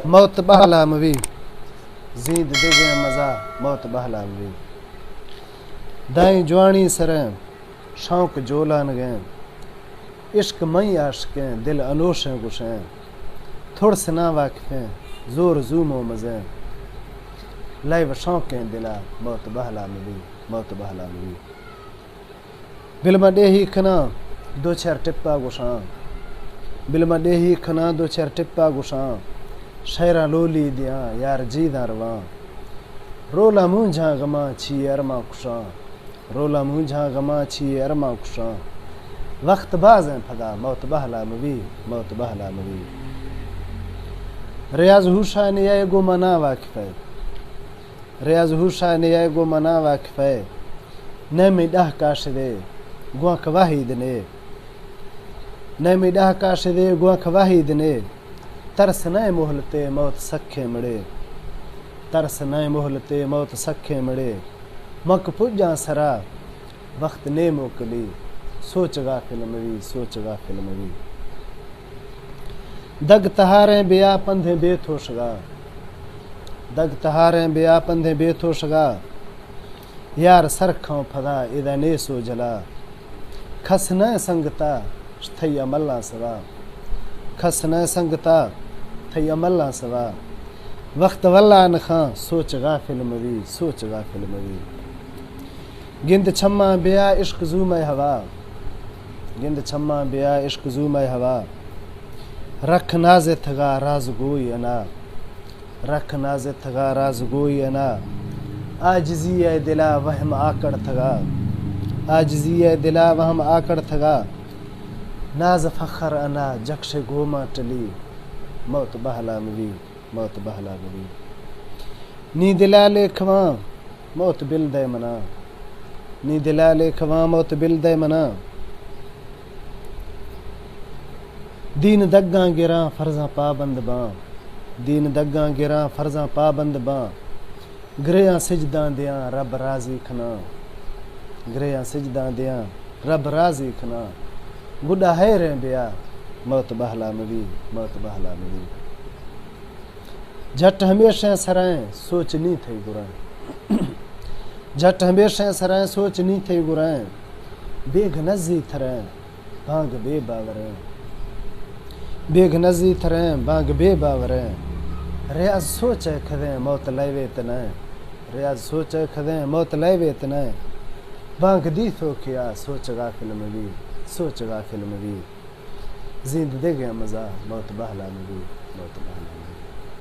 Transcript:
موت بہلا موی زیند دے گئے مزہ موت بہلا موی دائیں جوانی سریں شوق جولان گئیں عشق مئی عاشقیں دل انوشیں گشیں تھوڑ سے نا واقفیں زور زوم و مزیں لائے و شوقیں دلا موت بہلا موی موت بہلا موی بلما ڈے ہی کھنا دو چار ٹپا گشاں بلما ڈے ہی کھنا دو چار ٹپا گشاں شیرہ لولی دیاں یار جیداں رواں رولا مونجھاں غماں چھی ارماں کشاں رولا مونجھاں غماں چھی ارماں کشاں وقت بازیں پھدا موت بہلا موی موت بہلا موی ریاض ہوشا نیائے گو منا واقف ہے ریاض ہوشا نیائے گو منا واقف ہے نیمی ڈاہ کاش دے گواں کواہی دنے نیمی ڈاہ کاش دے گواں کواہی دنے ترس نئے محلتے موت سکھے مڑے ترس نئے محلتے موت سکھے مڑے مک پجاں سرا وقت نے موکلی سوچ غافل موی سوچ غافل موی دگ تہاریں بیا پندھیں بے تھوشگا دگ تہاریں بیا پندھیں بے تھوشگا یار سرکھوں پھدا ادا نے سو جلا کھس نہ سنگتا تھئی عملاں سوا کھس نہ سنگتا تھئی عملاں سوا وقت واللہ نخاں سوچ غافل موی سوچ غافل موی گند چھما بیا عشق زوم ہوا گند چھما بیا عشق زوم ہوا رکھ ناز تھگا راز گوئی انا رکھ ناز تھگا راز گوئی انا آجزی اے دلا وہم آکڑ تھگا آجزی اے دلا وہم آکڑ تھگا ناز فخر انا جکش گوما ٹلی موت بہلا موی موت بہلا موی نی دلا لے کھواں موت بل دے منا نی دلا لے کھواں موت بل دے منا دین دگاں گراں فرضاں پابند باں دین دگاں گراں فرضاں پابند باں گریاں سجداں دیاں رب راضی کھنا گریاں سجداں دیاں رب راضی کھنا گڈا ہے ریں بیا موت بہلا موی موت بہلا موی جھٹ ہمیشہ سرائیں سوچ نہیں تھئی گرائیں جھٹ ہمیشہ سرائیں سوچ نہیں تھئی گرائیں بیگ نزی تھریں بانگ بے باوریں بیگ نزی تھریں بانگ بے باوریں ریاض سوچے کھدیں موت لائے تنائیں ریاض سوچے کھدیں موت لائے تنائیں بانگ دی تو کیا سوچ غافل موی سوچ غافل موی زیند دے گیا مزہ موت بہلا موی موت بہلا موی